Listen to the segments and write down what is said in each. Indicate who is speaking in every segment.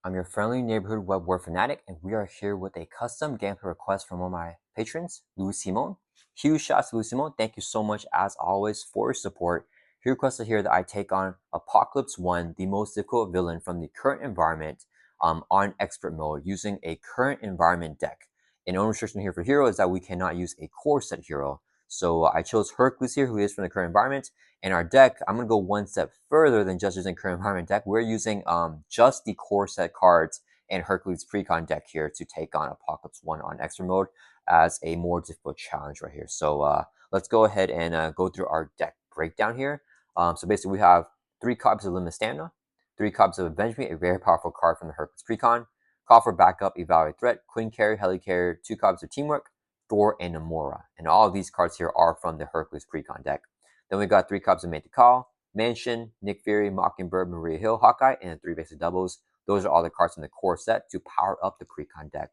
Speaker 1: I'm your friendly neighborhood Web-Warrior Fanatic, and we are here with a custom gameplay request from one of my patrons, Loussimon. Huge shots to Loussimon. Thank you so much, as always, for your support. He requested here that I take on Apocalypse 1, the most difficult villain from the current environment, on expert mode using a current environment deck. An only restriction here for hero is that we cannot use a core set hero. So I chose Hercules here, who is from the current environment. In our deck, I'm going to go one step further than just using current environment deck. We're using just the core set cards and Hercules Precon deck here to take on Apocalypse 1 on extra mode as a more difficult challenge right here. So let's go ahead and go through our deck breakdown here. So basically we have 3 copies of Limited Stamina, 3 copies of Avenge Me, a very powerful card from the Hercules Precon, call for backup, evaluate threat, Queen Carry, Heli Carrier, 2 copies of Teamwork, Thor, and Namora. And all of these cards here are from the Hercules Precon deck. Then we got 3 copies of Made to Call, Mansion, Nick Fury, Mockingbird, Maria Hill, Hawkeye, and 3 basic doubles. Those are all the cards in the core set to power up the Precon deck.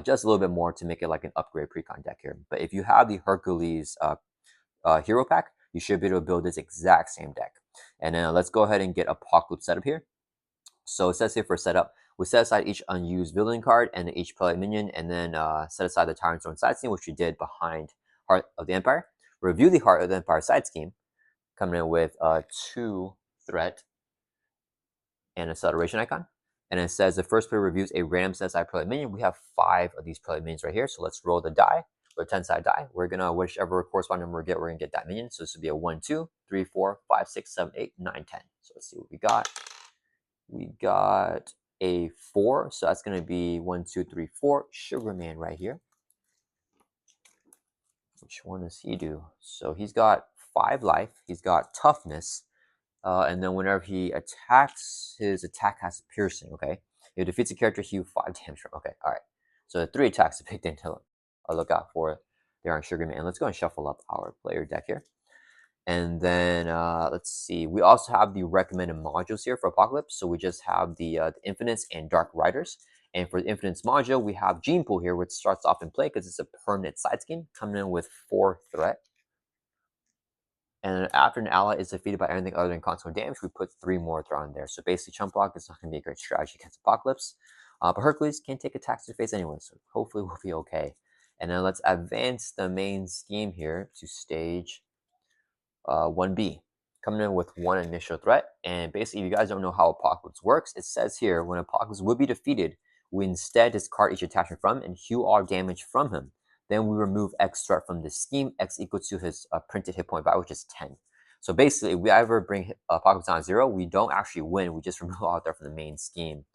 Speaker 1: Just a little bit more to make it like an upgrade Precon deck here. But if you have the Hercules hero pack, you should be able to build this exact same deck. And then let's go ahead and get Apocalypse setup here. So it says here for setup, we set aside each unused villain card and each play minion, and then set aside the Tyrant's Own side scheme, which we did behind Heart of the Empire. Review the Heart of the Empire side scheme, coming in with 2 threat and a acceleration icon. And it says the first player reviews a random set aside prelate minion. We have 5 of these prelate minions right here. So let's roll the die, or 10-sided die. We're gonna, whichever corresponding number we get, we're gonna get that minion. So this would be a 1, 2, 3, 4, 5, 6, 7, 8, 9, 10. So let's see what we got. We got a 4. So that's gonna be 1, 2, 3, 4. Sugar Man right here. Which one does he do? So he's got 5 life. He's got toughness. And then whenever he attacks, his attack has piercing, okay? If it defeats a character, heal 5 damage from, okay, all right. So the 3 attacks a big thing to look out for there on Sugar Man. Let's go and shuffle up our player deck here. And then let's see. We also have the recommended modules here for Apocalypse. So we just have the Infinites and Dark Riders. And for the Infinites module, we have Gene Pool here, which starts off in play because it's a permanent side scheme, coming in with 4 threat. And after an ally is defeated by anything other than constant damage, we put 3 more threat on there. So basically, Chump Block is not going to be a great strategy against Apocalypse. But Hercules can take attacks to face anyway, so hopefully we'll be okay. And then let's advance the main scheme here to stage 1B. Coming in with 1 initial threat. And basically, if you guys don't know how Apocalypse works, it says here, when Apocalypse would be defeated, we instead discard each attachment from him and heal all damage from him. Then we remove X threat from the scheme, X equal to his printed hit point value, which is 10. So basically, if we ever bring Apocalypse down to 0, we don't actually win. We just remove all threat from the main scheme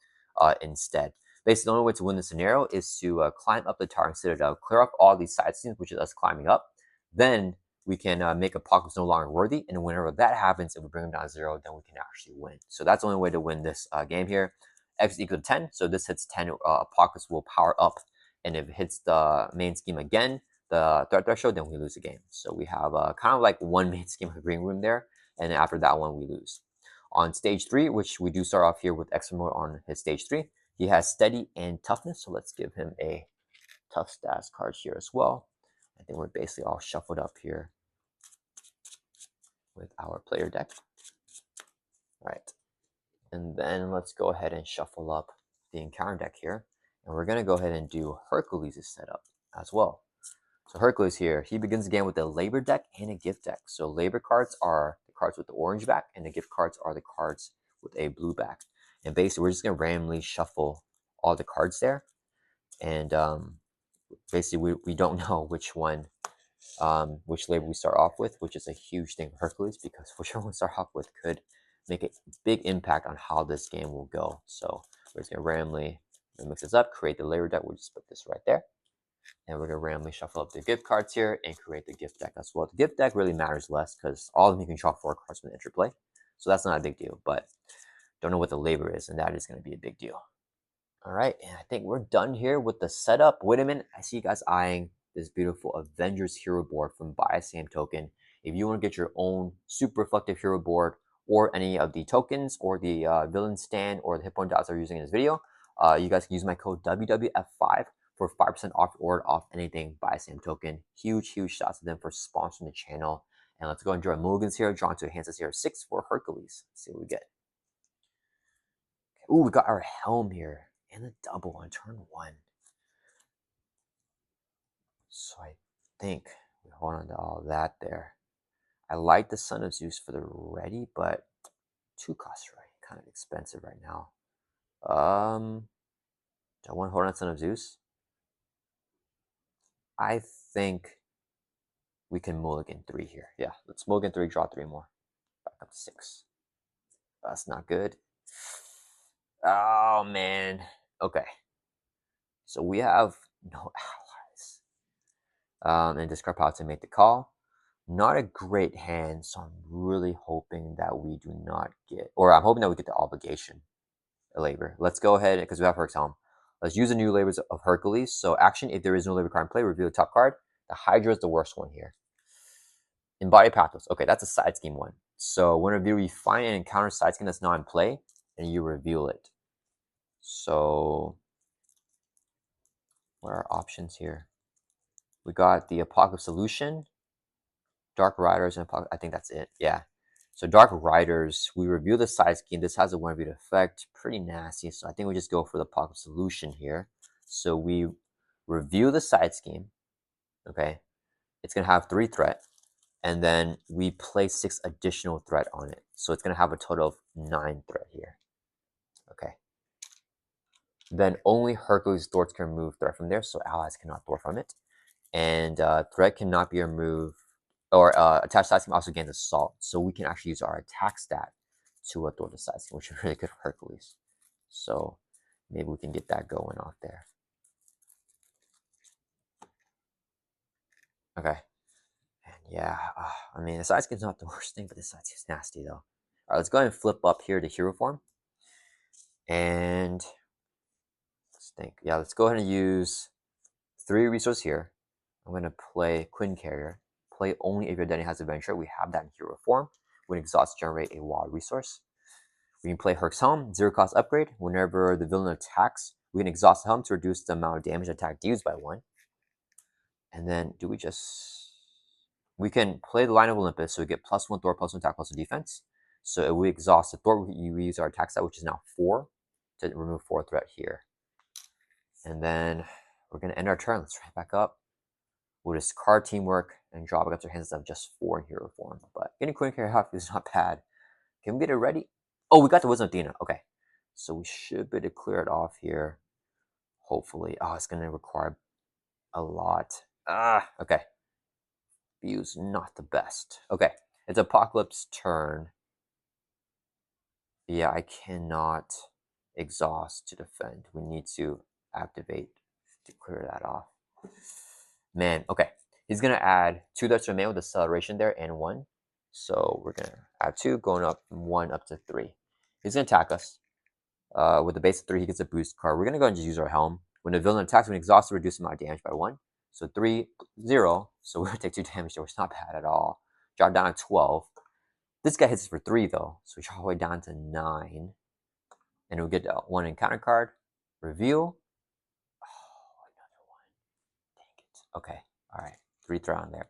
Speaker 1: instead. Basically, the only way to win the scenario is to climb up the Towering Citadel, clear up all these side schemes, which is us climbing up. Then we can make Apocalypse no longer worthy. And whenever that happens, if we bring him down to 0, then we can actually win. So that's the only way to win this game here. X equal to 10. So this hits 10. Apocalypse will power up. And if it hits the main scheme again, the threat threshold, then we lose the game. So we have kind of like 1 main scheme of Green Room there. And then after that one, we lose. On stage 3, which we do start off here with extra mode on his stage 3, he has steady and toughness. So let's give him a tough stats card here as well. I think we're basically all shuffled up here with our player deck. All right. And then let's go ahead and shuffle up the encounter deck here. And we're going to go ahead and do Hercules' setup as well. So Hercules here, he begins again with a labor deck and a gift deck. So labor cards are the cards with the orange back, and the gift cards are the cards with a blue back. And basically, we're just going to randomly shuffle all the cards there. And basically, we don't know which one, which labor we start off with, which is a huge thing for Hercules, because whichever one we start off with could make a big impact on how this game will go. So we're just going to randomly mix this up, create the labor deck. We'll just put this right there. And we're going to randomly shuffle up the gift cards here and create the gift deck as well. The gift deck really matters less because all of them you can draw 4 cards from the interplay. So that's not a big deal, but don't know what the labor is, and that is going to be a big deal. All right, and I think we're done here with the setup. Wait a minute, I see you guys eyeing this beautiful Avengers hero board from Buy a Sam Token. If you want to get your own super reflective hero board, or any of the tokens, or the villain stand, or the hit point dots I'm using in this video, you guys can use my code WWF5 for 5% off your order off anything Buy a Sam Token. Huge shots to them for sponsoring the channel. And let's go and draw mulligans here. Drawn to enhance this here 6 for Hercules. Let's see what we get. Ooh, we got our helm here and a double on turn 1. So I think we hold on to all that there. I like the Son of Zeus for the ready, but 2 costs right, kind of expensive right now. Do I want to hold on to Son of Zeus? I think we can mulligan 3 here. Yeah, let's mulligan 3, draw 3 more. Back up to 6. That's not good. Oh, man. Okay. So we have no allies. And discard power to make the call. Not a great hand, so I'm really hoping that we do not get, or I'm hoping that we get the obligation labor. Let's go ahead, because we have Herc's Helm. Let's use the new labors of Hercules. So action, if there is no labor card in play, reveal the top card. The Hydra is the worst one here. Embody Pathos. Okay, that's a side scheme one. So whenever you find an encounter side scheme that's not in play, and you reveal it. So what are our options here? We got the Apocalypse Solution, Dark Riders, and Apocalypse. I think that's it. Yeah. So Dark Riders, we review the side scheme. This has a 1-beat effect. Pretty nasty. So I think we just go for the Apocalypse Solution here. So we review the side scheme. Okay. It's going to have 3 threat. And then we place 6 additional threat on it. So it's going to have a total of 9 threat here. Okay. Then only Hercules Thwarts can remove threat from there. So allies cannot thwart from it. And threat cannot be removed. Or attached side scheme also gains assault. So we can actually use our attack stat to thwart the side scheme, which is really good for Hercules. So maybe we can get that going off there. Okay. And yeah, I mean, the side scheme is not the worst thing, but the side scheme is nasty though. All right, let's go ahead and flip up here to hero form. And let's think. Yeah, let's go ahead and use 3 resources here. I'm going to play Quinn Carrier. Play only if your identity has adventure. We have that in hero form. When exhaust, generate a wild resource. We can play Herc's Helm, 0 cost upgrade. Whenever the villain attacks, we can exhaust the helm to reduce the amount of damage attack deals by 1. And then we can play the Line of Olympus, so we get +1 Thor, +1 attack, +1 defense. So if we exhaust the Thor, we use our attack stat, which is now 4, to remove 4 threat here. And then we're going to end our turn. Let's right back up. We'll discard Teamwork and draw back up to our hands of just 4 in hero form. But getting Queen Carrier half is not bad. Can we get it ready? Oh, we got the Wisdom of Athena. Okay. So we should be able to clear it off here. Hopefully. Oh, it's going to require a lot. Okay. View's not the best. Okay. It's Apocalypse turn. Yeah, I cannot exhaust to defend. We need to activate to clear that off. Man, okay. He's going to add 2 darts to man with acceleration there and 1. So we're going to add 2, going up from 1 up to 3. He's going to attack us. With the base of 3, he gets a boost card. We're going to go and just use our helm. When the villain attacks, when exhausted, reduce the amount of damage by 1. So 3, 0. So we're going to take 2 damage there, which is not bad at all. Drop down to 12. This guy hits us for 3, though. So we drop all the way down to 9. And we'll get 1 encounter card. Reveal. Oh, another 1. Dang it. Okay. All right. 3 threat on there.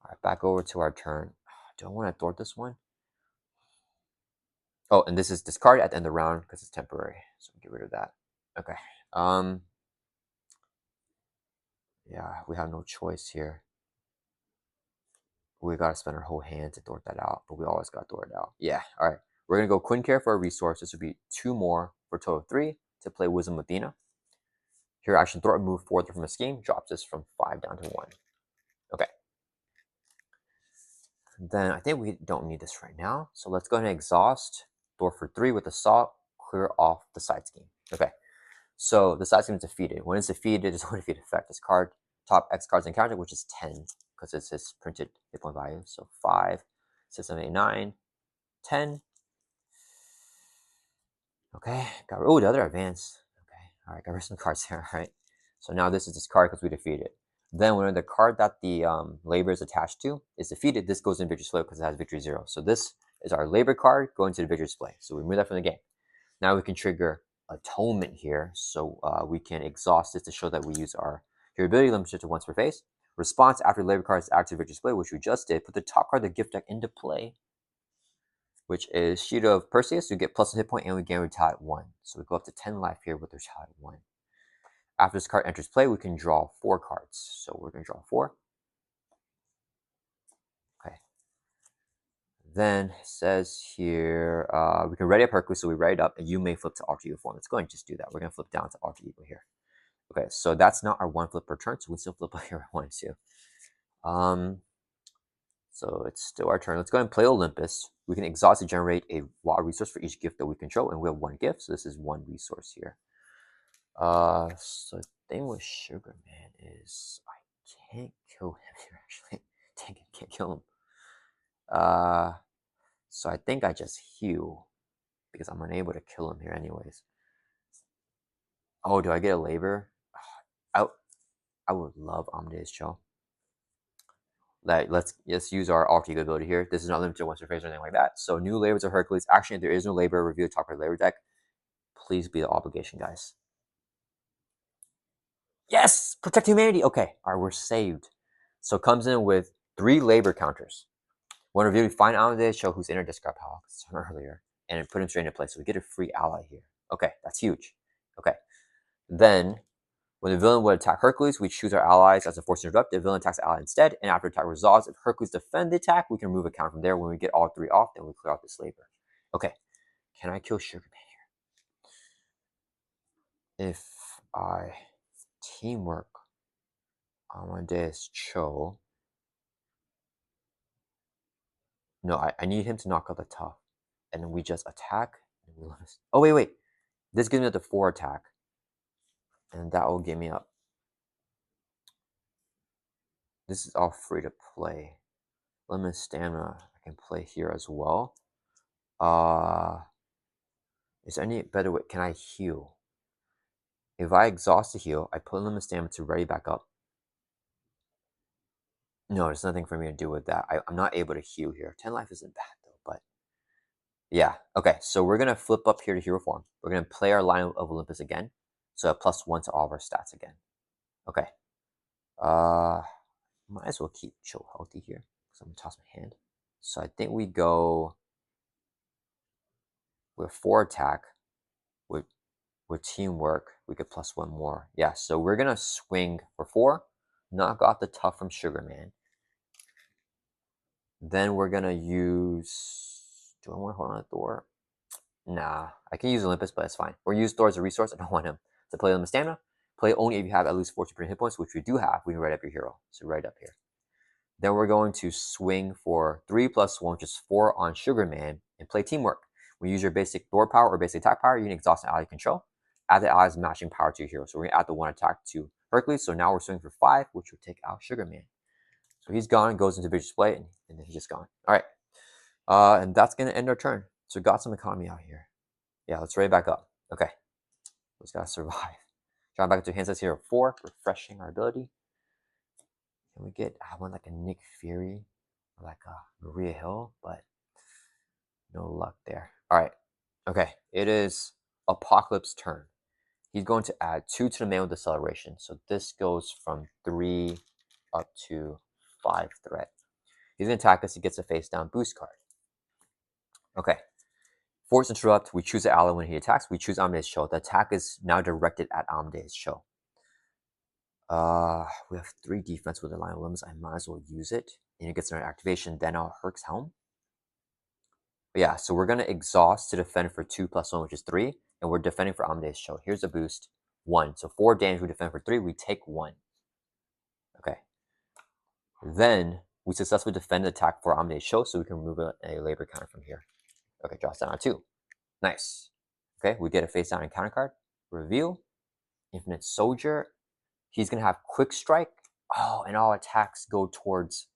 Speaker 1: All right. Back over to our turn. Do I want to thwart this one? Oh, and this is discard at the end of the round because it's temporary. So we'll get rid of that. Okay. Yeah, we have no choice here. We gotta spend our whole hand to thwart that out, but we always got to thwart it out. Yeah, all right. We're gonna go Quinn Care for a resource. This would be 2 more for a total of 3 to play Wisdom of Athena. Here, action thwart, move 4 from a scheme, drops this from 5 down to 1. Okay. Then I think we don't need this right now. So let's go ahead and exhaust, thwart for 3 with assault, clear off the side scheme. Okay. So the side scheme is defeated. When it's defeated, it's one defeat effect. This card, top X cards encountered, which is 10, because it's his printed hit point value. So 5, 6, 7, 8, 9, 10. Okay, got the other advance. Okay, all right, got rid of some cards here. All right, so now this is this card because we defeated. Then when the card that the labor is attached to is defeated, this goes in victory display because it has victory 0. So this is our labor card going to the victory display. So we remove that from the game. Now we can trigger Atonement here, so we can exhaust this to show that we use our hero ability limited to once per phase. Response after labor card is active victory display, which we just did. Put the top card of the gift deck into play. which is Shield of Perseus. We get +1 hit point and we gain retaliate 1. So we go up to 10 life here with retaliate 1. After this card enters play, we can draw 4 cards. So we're going to draw 4. Okay. Then it says here, we can ready up Hercules, so we ready it up, and you may flip to alter ego form. Let's go ahead and just do that. We're going to flip down to alter ego here. Okay, so that's not our 1 flip per turn, so we still flip up here at 1, 2. So it's still our turn. Let's go ahead and play Olympus. We can exhaust to generate a wild resource for each gift that we control, and we have 1 gift, so this is 1 resource here. So the thing with Sugar Man is I can't kill him here, actually. Dang it, can't kill him. So I think I just heal, because I'm unable to kill him here anyways. Oh, do I get a labor? I would love Amadeus Cho. Let's use our alter ego ability here. This is not limited to once per phase or anything like that. So new labors of Hercules. Actually, if there is no labor, review the top of the labor deck. Please be the obligation, guys. Yes! Protect humanity! Okay, all right, we're saved. So it comes in with 3 labor counters. When reviewing, find Amadeus Cho who's in our discard pile earlier and put him straight into place. So we get a free ally here. Okay, that's huge. Okay. Then when the villain would attack Hercules, we choose our allies as a force to interrupt. The villain attacks the ally instead, and after attack resolves, if Hercules defends the attack, we can remove a counter from there. When we get all 3 off, then we clear out this labor. Okay, can I kill Sugar Man here? If I teamwork Amadeus Cho, no, I need him to knock out the tough, and then we just attack. And we oh wait, this gives me up to 4 attack, and that will get me up. This is all free to play. Limited stamina, I can play here as well. Is there any better way? Can I heal? If I exhaust the heal, I put limited stamina to ready back up. No, there's nothing for me to do with that. I'm not able to heal here. 10 life isn't bad though, but yeah. Okay, so we're gonna flip up here to hero form. We're gonna play our line of Olympus again. So +1 to all of our stats again. Okay. Might as well keep Cho healthy here. So I'm gonna toss my hand. So I think we go with 4 attack. With teamwork, we get +1 more. Yeah, so we're gonna swing for 4, knock off the tough from Sugar Man. Then we're gonna use. Do I want to hold on to Thor? Nah, I can use Olympus, but it's fine. We're gonna use Thor as a resource. I don't want him to play on the stamina. Play only if you have at least 40% hit points, which we do have. We can write up your hero. So right up here. Then we're going to swing for 3 + 1, which is 4 on Sugar Man, and play teamwork. When you use your basic Thor power or basic attack power, you can exhaust an ally control. Add the ally's matching power to your hero. So we're gonna add the 1 attack to Hercules. So now we're swinging for 5, which will take out Sugar Man. So he's gone, goes into visual display, and then he's just gone. All right. And that's gonna end our turn. So we got some economy out here. Yeah, let's ready back up. Okay. Just gotta survive. Drawing back into hand sets here of 4, refreshing our ability. Can we get, I want like a Nick Fury or like a Maria Hill, but no luck there. All right. Okay. It is Apocalypse turn. He's going to add 2 to the man with deceleration. So this goes from 3 up to 5 threat. He's going to attack us. He gets a face down boost card. Okay. Force interrupt. We choose an ally when he attacks. We choose Amadeus Cho. The attack is now directed at Amadeus Cho. We have 3 defense with the line of limbs. I might as well use it. And it gets another activation. Then I'll Herc's Helm. But yeah, so we're going to exhaust to defend for 2 + 1, which is 3. And we're defending for Amadeus Cho. Here's a boost. 1. So 4 damage. We defend for 3. We take 1. Okay. Then we successfully defend the attack for Amadeus Cho, so we can remove a labor counter from here. Okay, draw down on 2. Nice. Okay, we get a face down encounter card. Reveal. Infinite Soldier. He's going to have Quick Strike. Oh, and all attacks go towards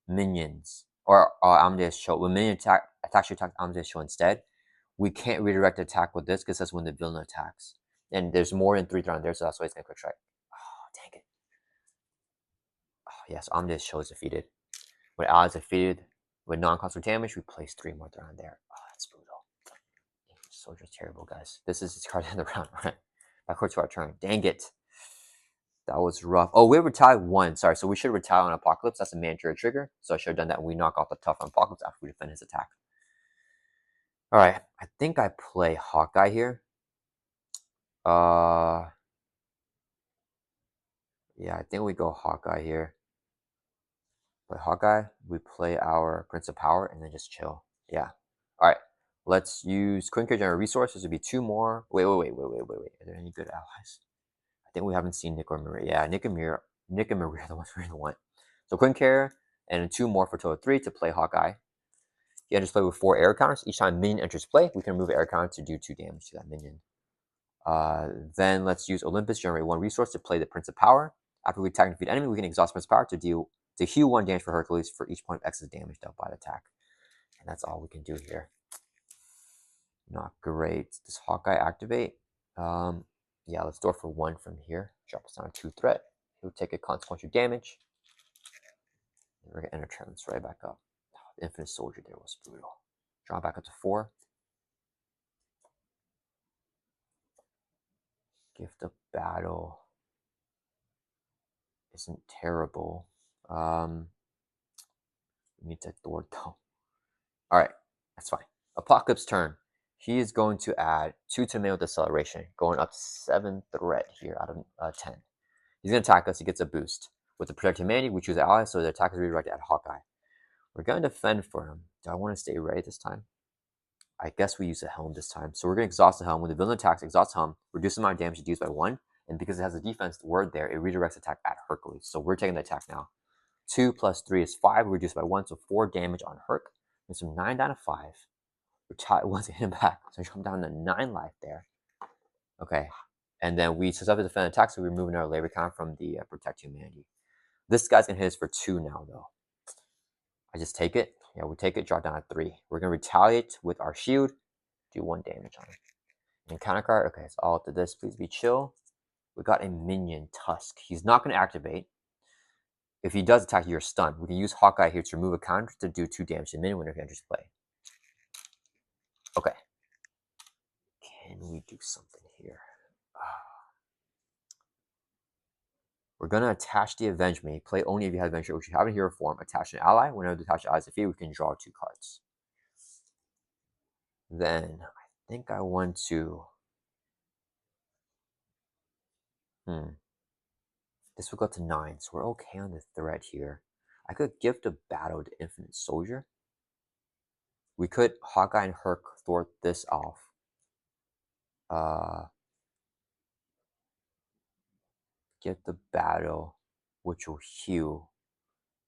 Speaker 1: minions. Or Amadeus Cho. When minion attacks Amadeus Cho instead, we can't redirect the attack with this because that's when the villain attacks. And there's more than 3 around there, so that's why it's going to Quick Strike. Oh, dang it. Oh, yes, Amadeus Cho is defeated. When allies defeated with non-constant damage, we place 3 more around there. Oh, that's brutal. Soldier's terrible, guys. This is his card in the round, right? Backwards to our turn. Dang it. That was rough. Oh, we retire 1. Sorry, so we should retire on Apocalypse. That's a mandatory trigger. So I should have done that when we knock off the tough on Apocalypse after we defend his attack. All right, I think I play Hawkeye here. Yeah, I think we go Hawkeye here. Play Hawkeye, we play our Prince of Power, and then just chill. Yeah. All right, let's use Queen Carriage on our resources. Would be 2 more. Wait. Are there any good allies? I think we haven't seen Nick or Maria. Yeah, Nick and Maria are the ones we really want. So Queen Carriage and 2 more for total 3 to play Hawkeye. He enters play with 4 air counters. Each time minion enters play, we can remove an air counter to do 2 damage to that minion. Then let's use Olympus, generate 1 resource to play the Prince of Power. After we attack and defeat enemy, we can exhaust Prince of Power to heal 1 damage for Hercules for each point of excess damage dealt by the attack. And that's all we can do here. Not great. Does Hawkeye activate? Yeah, let's store for 1 from here. Drop us down to 2 threat. He'll take a consequential damage. And we're gonna enter turns right back up. Oh, the Infinite Soldier there was brutal. Draw back up to 4. Gift of Battle isn't terrible. We need to thwart though. Alright, that's fine. Apocalypse turn. He is going to add 2 tomato deceleration, going up 7 threat here out of 10. He's going to attack us. He gets a boost. With the Protect Humanity, we choose ally, so the attack is redirected at Hawkeye. We're going to defend for him. Do I want to stay ready this time? I guess we use a helm this time. So we're going to exhaust the helm. When the villain attacks, exhaust helm, reduce the amount of damage deals by 1. And because it has a defense word there, it redirects attack at Hercules. So we're taking the attack now. 2 plus 3 is 5. We reduce by 1, so 4 damage on Herc. And so 9 down to 5. Once hit him back, so we come down to 9 life there. Okay. And then we successfully defend attack, so we're removing our labor count from the Protect Humanity. This guy's going to hit us for 2 now, though. I just take it. Yeah, we take it, drop down at 3. We're going to retaliate with our shield, do 1 damage on it. And counter card, okay, it's all up to this. Please be chill. We got a minion, Tusk. He's not going to activate. If he does attack, you're stunned. We can use Hawkeye here to remove a counter to do 2 damage to minion when he enters play. Okay. Can we do something here? We're going to attach the Avenge Me. Play only if you have Avenge Me, which you have in hero form. Attach an ally. Whenever the attached ally is defeated, we can draw 2 cards. Then, I think I want to... This will go to 9, so we're okay on the threat here. I could gift a battle to Infinite Soldier. We could Hawkeye and Herc thwart this off. Get the battle, which will heal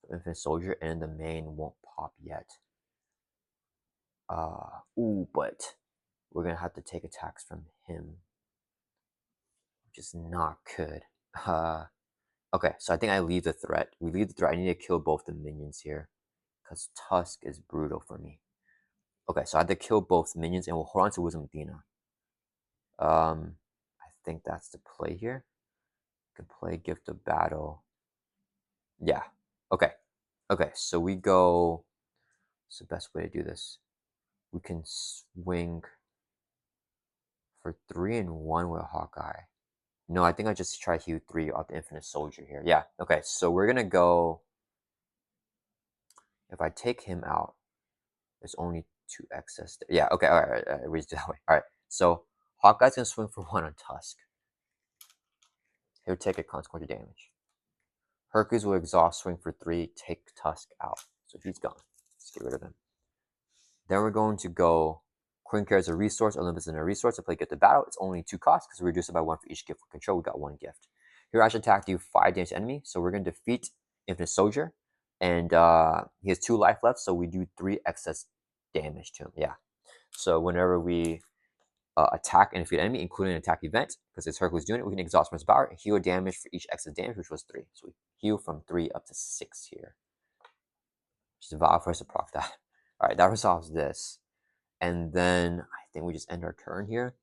Speaker 1: the Infinite Soldier, and the main won't pop yet. But we're gonna have to take attacks from him, which is not good. Okay, so I think I leave the threat. We leave the threat. I need to kill both the minions here, because Tusk is brutal for me. Okay, so I have to kill both minions, and we'll hold on to Wisdom Athena. I think that's the play here. Can play Gift of Battle. Yeah. Okay. Okay, so we go... What's the best way to do this? We can swing for 3 and 1 with Hawkeye. No, I think I just try to heal 3 off the Infinite Soldier here. Yeah, okay, so we're gonna go... If I take him out, there's only 2 excess. Yeah, okay, alright, we just do that way. Alright, so Hawkeye's gonna swing for 1 on Tusk. He'll take a consequential damage. Hercules will exhaust, swing for 3, take Tusk out. So he's gone. Let's get rid of him. Then we're going to go Queen Carriage as a resource, Olympus as a resource to play Gift of Battle. It's only 2 costs because we reduce it by 1 for each gift we control. We got 1 gift. Here, I should attack, do 5 damage to enemy. So we're going to defeat Infinite Soldier. And he has 2 life left, so we do 3 excess damage to him. Yeah. So whenever we attack and defeat enemy, including an attack event, because it's Hercules doing it, we can exhaust Prince Power and heal damage for each excess damage, which was 3. So we heal from 3 up to 6 here. Just vow for us to proc that. All right, that resolves this. And then I think we just end our turn here.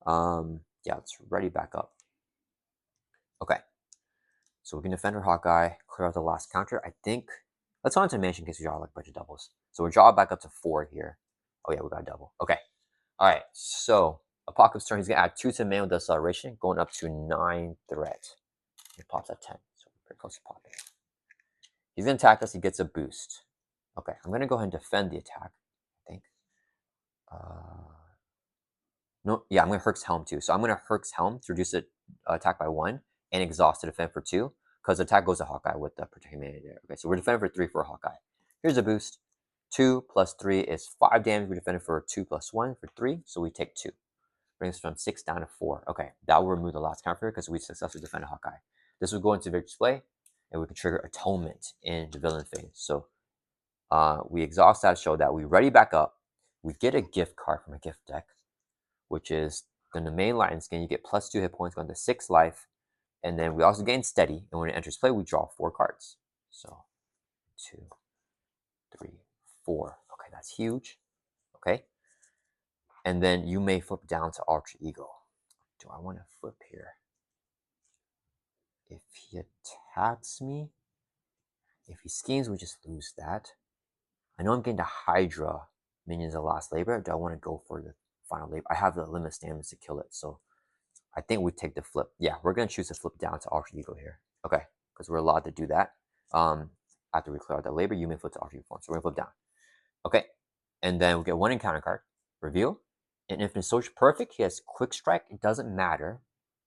Speaker 1: Yeah, let's ready back up. Okay. So we can defend our Hawkeye, clear out the last counter. I think, let's go into mansion in case we draw like a bunch of doubles. So we draw back up to 4 here. Oh yeah, we got a double. Okay. All right, so Apocalypse turn, he's gonna add 2 to manual deceleration, going up to 9 threat. He pops at 10, so we're pretty close to popping. He's gonna attack us, he gets a boost. Okay, I'm gonna go ahead and defend the attack, I think. No, yeah, I'm going to Herc's Helm too. So I'm going to Herc's Helm to reduce the attack by 1 and Exhaust to defend for 2 because the attack goes to Hawkeye with the Protect Humanity there. Okay, so we're defending for 3 for Hawkeye. Here's a boost. 2 plus 3 is 5 damage. We defended for 2 plus 1 for 3, so we take 2. Brings us from 6 down to 4. Okay, that will remove the last counter because we successfully defended Hawkeye. This will go into victory display, and we can trigger Atonement in the villain phase. So we exhaust that, show that we ready back up. We get a gift card from a gift deck, which is then the main line skin. You get plus 2 hit points, going to 6 life, and then we also gain steady. And when it enters play, we draw 4 cards. So 2, 3, 4. Okay, that's huge. Okay, and then you may flip down to Alter Ego. Do I want to flip here? If he attacks me, if he schemes, we just lose that. I know I'm getting the Hydra minions of Last Labor. Do I want to go for the final labor? I have the limit stamina to kill it, so I think we take the flip. Yeah, we're going to choose to flip down to Alter Ego here. Okay, because we're allowed to do that. After we clear out the labor, you may flip to Alter Ego form. So we're going to flip down. Okay, and then we get 1 encounter card. Reveal. An Infinite Soldier. Perfect. He has Quick Strike. It doesn't matter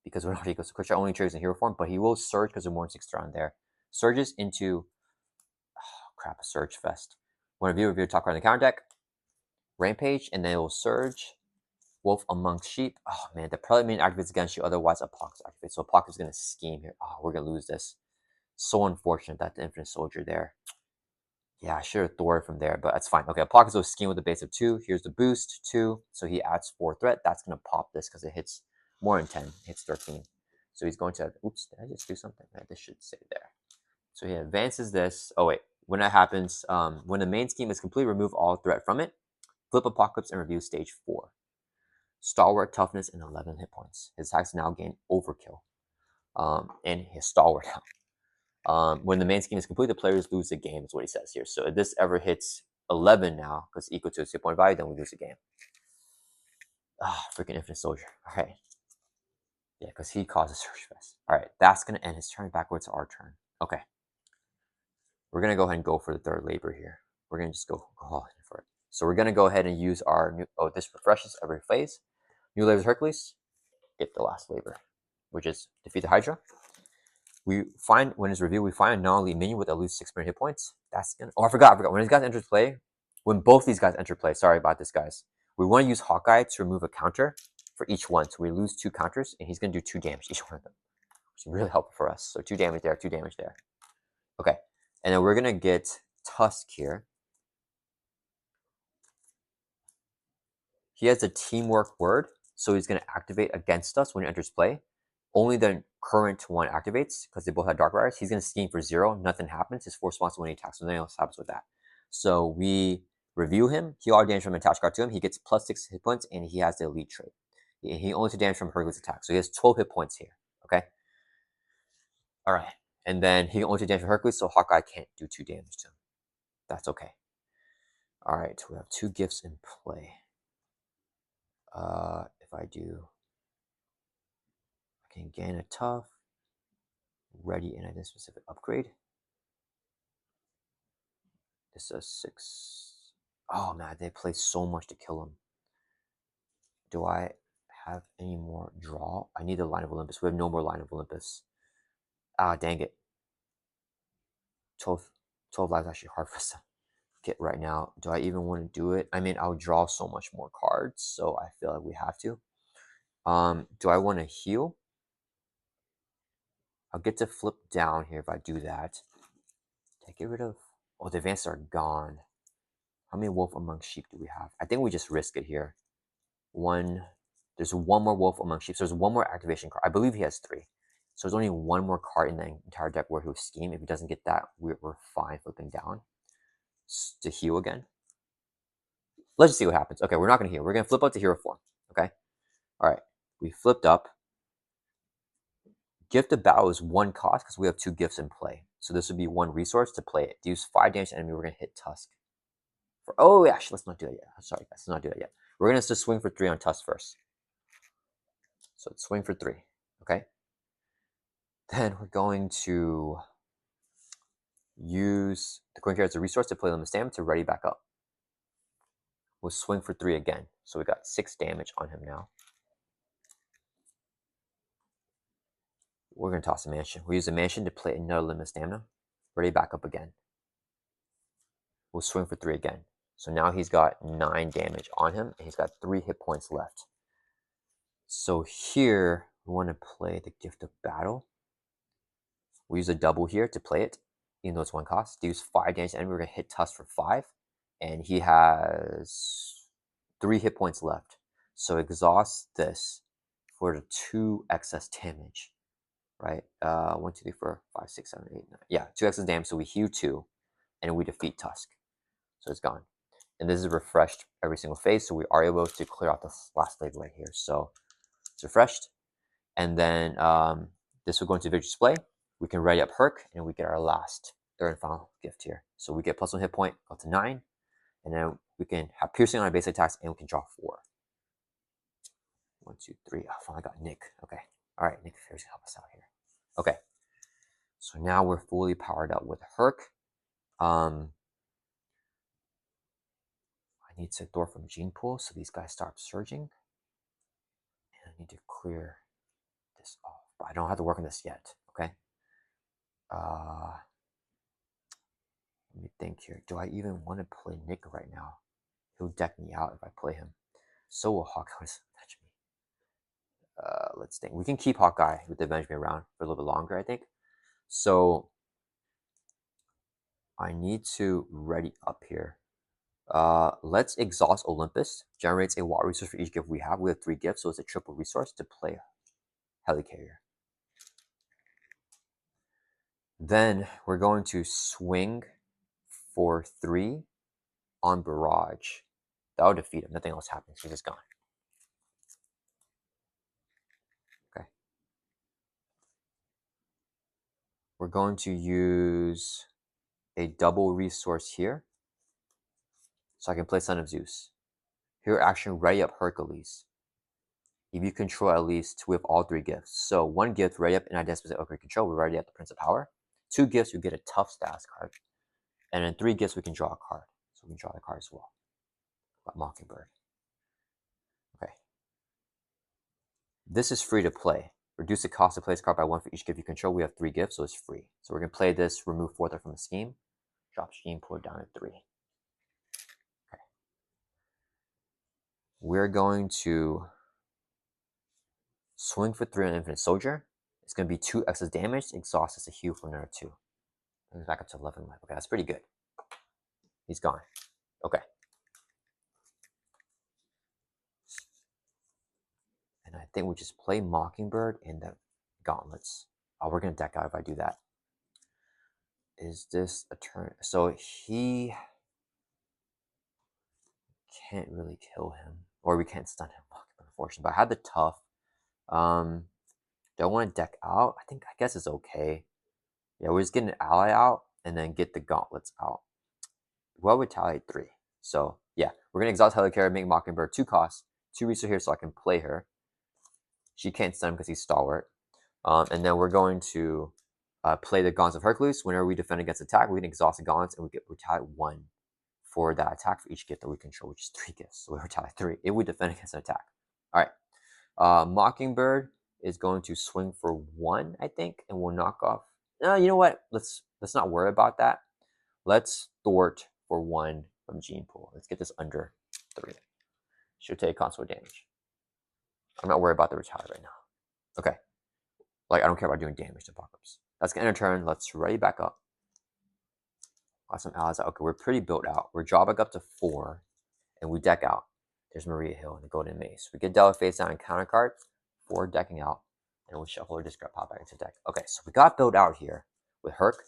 Speaker 1: because we're Alter Ego. So Quick Strike only triggers in hero form, but he will surge because there's more than 6 around there. Surges into... Oh, crap, a Surge Fest. When review top card in the counter deck. Rampage, and then it will surge. Wolf Amongst Sheep. Oh man, the prelate main activates against you, otherwise Apocalypse activates. So Apocalypse is going to scheme here. Oh, we're going to lose this. So unfortunate that the Infinite Soldier there. Yeah, I should have thwarted from there, but that's fine. Okay, Apocalypse will scheme with a base of 2. Here's the boost, 2. So he adds 4 threat. That's going to pop this because it hits more than 10. It hits 13. So he's going to... Oops, did I just do something? This should stay there. So he advances this. Oh wait, when that happens, when the main scheme is complete, remove all threat from it. Flip Apocalypse and review stage 4. Stalwart, toughness, and 11 hit points. His attacks now gain overkill. And his stalwart now. When the main scheme is complete, the players lose the game, is what he says here. So if this ever hits 11 now, because equal to its hit point value, then we lose the game. Ah, freaking Infinite Soldier. All right. Yeah, because he causes Surge Fest. All right, that's going to end his turn. Backwards to our turn. Okay. We're going to go ahead and go for the 3rd labor here. We're going to just go all in for it. So we're going to go ahead and use our new... Oh, this refreshes every phase. New labor Hercules. Get the last labor, which is defeat the Hydra. We find, when it's revealed, we find a non-elite minion with at least 6 hit points. That's gonna... Oh, I forgot. When these guys enter play, when both these guys enter play, sorry about this, guys. We want to use Hawkeye to remove a counter for each one. So we lose 2 counters, and he's going to do 2 damage each one of them, which is really helpful for us. So 2 damage there, 2 damage there. Okay, and then we're going to get Tusk here. He has a teamwork word, so he's going to activate against us when he enters play. Only the current one activates because they both have Dark Riders. He's going to scheme for 0. Nothing happens. His force response when he attacks. So nothing else happens with that. So we review him. He all damage from an attached card to him. He gets plus 6 hit points, and he has the elite trait. He only took damage from Hercules attack. So he has 12 hit points here. Okay. All right. And then he only took damage from Hercules, so Hawkeye can't do 2 damage to him. That's okay. All right. We have 2 gifts in play. If I do... I can gain a tough, ready, and a specific upgrade. This is 6. Oh man, they play so much to kill him. Do I have any more draw? I need the Line of Olympus. We have no more Line of Olympus. Ah, dang it. 12 lives actually hard for us to get right now. Do I even want to do it? I mean, I'll draw so much more cards, so I feel like we have to. Do I want to heal? I'll get to flip down here if I do that. Did I get rid of... Oh, the advances are gone. How many Wolf Amongst Sheep do we have? I think we just risk it here. There's 1 more Wolf Amongst Sheep. So there's 1 more activation card. I believe he has 3. So there's only 1 more card in the entire deck where he'll scheme. If he doesn't get that, we're fine flipping down to heal again. Let's just see what happens. Okay, we're not going to heal. We're going to flip up to hero form. Okay. All right. We flipped up. Gift of Battle is 1 cost because we have 2 gifts in play. So this would be 1 resource to play it. To use 5 damage to enemy, we're going to hit Tusk. Oh, actually, let's not do it yet. Sorry, guys. Let's not do it yet. We're going to just swing for 3 on Tusk first. So let's swing for 3. Okay. Then we're going to use the coin carry as a resource to play them stamina to ready back up. We'll swing for 3 again. So we got 6 damage on him now. We're going to toss a mansion. We'll use a mansion to play another limit stamina. Ready, back up again. We'll swing for 3 again. So now he's got 9 damage on him, and he's got 3 hit points left. So here, we want to play the Gift of Battle. We use a double here to play it, even though it's 1 cost. To use 5 damage, and we're going to hit Tusk for 5. And he has 3 hit points left. So exhaust this for the 2 excess damage, right? 1, 2, 3, 4, 5, 6, 7, 8, 9. Yeah, 2 excess damage. So we heal 2, and we defeat Tusk. So it's gone. And this is refreshed every single phase, so we are able to clear out the last label right here. So it's refreshed. And then this will go into victory display. We can ready up Herc, and we get our last, third and final gift here. So we get +1 hit point, up to 9. And then we can have piercing on our base attacks, and we can draw 4. 1, 2, 3. Oh, finally got Nick. Okay. All right, Nick Fair's gonna help us out here. Okay. So now we're fully powered up with Herc. I need to Thor from Gene Pool, so these guys start surging. And I need to clear this off, but I don't have to work on this yet. Okay. Let me think here. Do I even want to play Nick right now? He'll deck me out if I play him. So will Hawkeye avenge me. Let's think. We can keep Hawkeye with the avenge me around for a little bit longer, I think. So I need to ready up here. Let's exhaust Olympus. Generates a water resource for each gift we have. We have 3 gifts, so it's a triple resource to play Helicarrier. Then we're going to swing for 3 on Barrage. That will defeat him. Nothing else happens. He's just gone. Okay. We're going to use a double resource here, so I can play Son of Zeus. Here, action, ready up Hercules. If you control at least 2 of all 3 gifts. So 1 gift, ready up, and identify okay, control, we ready up the Prince of Power. 2 gifts, you get a tough status card. And then 3 gifts, we can draw a card. So we can draw the card as well. Got Mockingbird. Okay. This is free to play. Reduce the cost to play this card by 1 for each gift you control. We have 3 gifts, so it's free. So we're going to play this, remove 4th from the scheme. Drop Gene Pool down to 3. Okay. We're going to swing for 3 on Infinite Soldier. It's going to be 2 excess damage. Exhaust is a heal for another 2. Brings back up to 11 life. Okay, that's pretty good. He's gone. Okay. And I think we just play Mockingbird in the gauntlets. Oh, we're going to deck out if I do that. Is this a turn? So he can't really kill him. Or we can't stun him, unfortunately. But I had the tough. Do I want to deck out? I guess it's okay. Yeah, we're just getting an ally out and then get the gauntlets out. Well, retaliate 3. So yeah, we're gonna exhaust Helicarrier, make Mockingbird 2 costs, 2 resources here so I can play her. She can't stun because he's stalwart. And then we're going to play the Gauntlets of Hercules. Whenever we defend against attack, we can exhaust the gauntlets and we get retaliate 1 for that attack for each gift that we control, which is 3 gifts. So we retaliate 3 if we defend against an attack. All right. Mockingbird is going to swing for 1, I think, and we'll knock off. No, you know what? Let's not worry about that. Let's thwart for 1 from Gene Pool. Let's get this under 3. Should take console damage. I'm not worried about the retaliate right now. Okay. Like, I don't care about doing damage to Apocalypse. That's going to end our turn. Let's ready back up. Got some allies out. Okay, we're pretty built out. We're draw back up to 4, and we deck out. There's Maria Hill and the Golden Mace. We get Della face down and counter card for decking out, and we shuffle or discard pop back into deck. Okay, so we got built out here with Herc.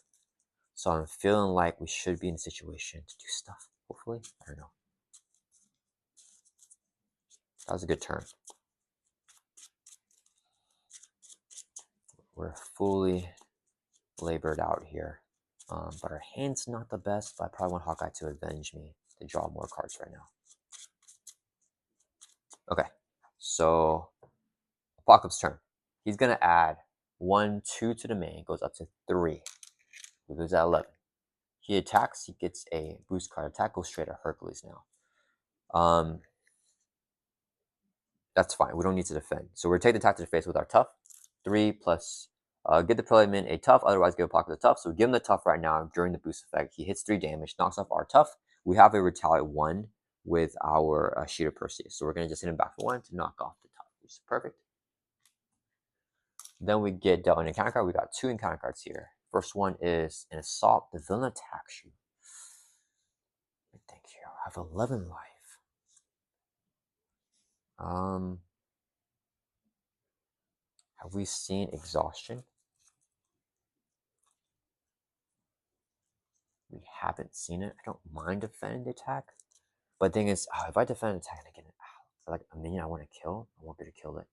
Speaker 1: So I'm feeling like we should be in a situation to do stuff, hopefully. I don't know. That was a good turn. We're fully labored out here. But our hand's not the best, but I probably want Hawkeye to avenge me to draw more cards right now. Okay, so Apocalypse turn. He's going to add 1, 2 to the main, goes up to 3. We lose at 11. He attacks, he gets a boost card attack, goes straight at Hercules now. That's fine. We don't need to defend. So we're taking the attack to the face with our tough. 3 plus, give the playman a tough, otherwise give a block with a tough. So we give him the tough right now during the boost effect. He hits 3 damage, knocks off our tough. We have a retaliate 1 with our Sheet of Perseus. So we're going to just hit him back for 1 to knock off the tough, which is perfect. Then we get dealt an encounter card. We got 2 encounter cards here. First one is an assault. The villain attacks you. I think here I have 11 life. Have we seen exhaustion? We haven't seen it. I don't mind defending the attack. But the thing is, if I defend an attack and I get like a minion I want to kill, I won't be able to kill it.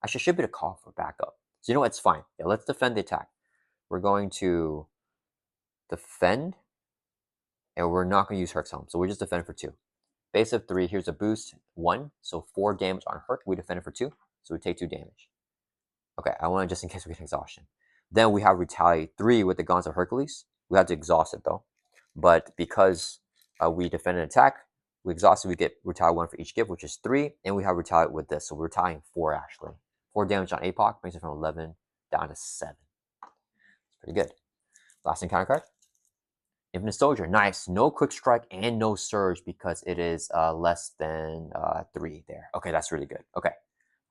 Speaker 1: Actually, I should be able to call for backup. So you know what? It's fine. Yeah, let's defend the attack. We're going to defend, and we're not going to use Herc's Helm. So we just defend for 2. Base of 3, here's a boost, 1. So 4 damage on Herc. We defend it for 2. So we take 2 damage. Okay, I want to just in case we get exhaustion. Then we have retaliate 3 with the Gaunts of Hercules. We have to exhaust it though. But because we defend an attack, we exhaust it, we get retaliate 1 for each gift, which is 3. And we have retaliate with this. So we're retaliating 4 actually. 4 damage on APOC brings it from 11 down to 7. It's pretty good. Last encounter card. Infinite Soldier. Nice. No quick strike and no surge because it is less than 3 there. Okay, that's really good. Okay.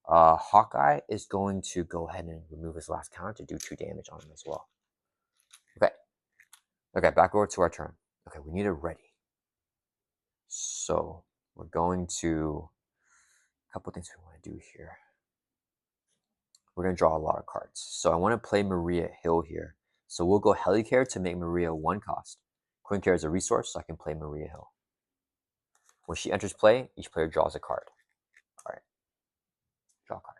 Speaker 1: Hawkeye is going to go ahead and remove his last counter to do 2 damage on him as well. Okay. Okay, back over to our turn. Okay, we need it ready. So we're going to a couple things we want to do here. We're going to draw a lot of cards. So I want to play Maria Hill here. So we'll go Helicare to make Maria 1 cost. Queen Care is a resource, so I can play Maria Hill. When she enters play, each player draws a card. All right. Draw a card.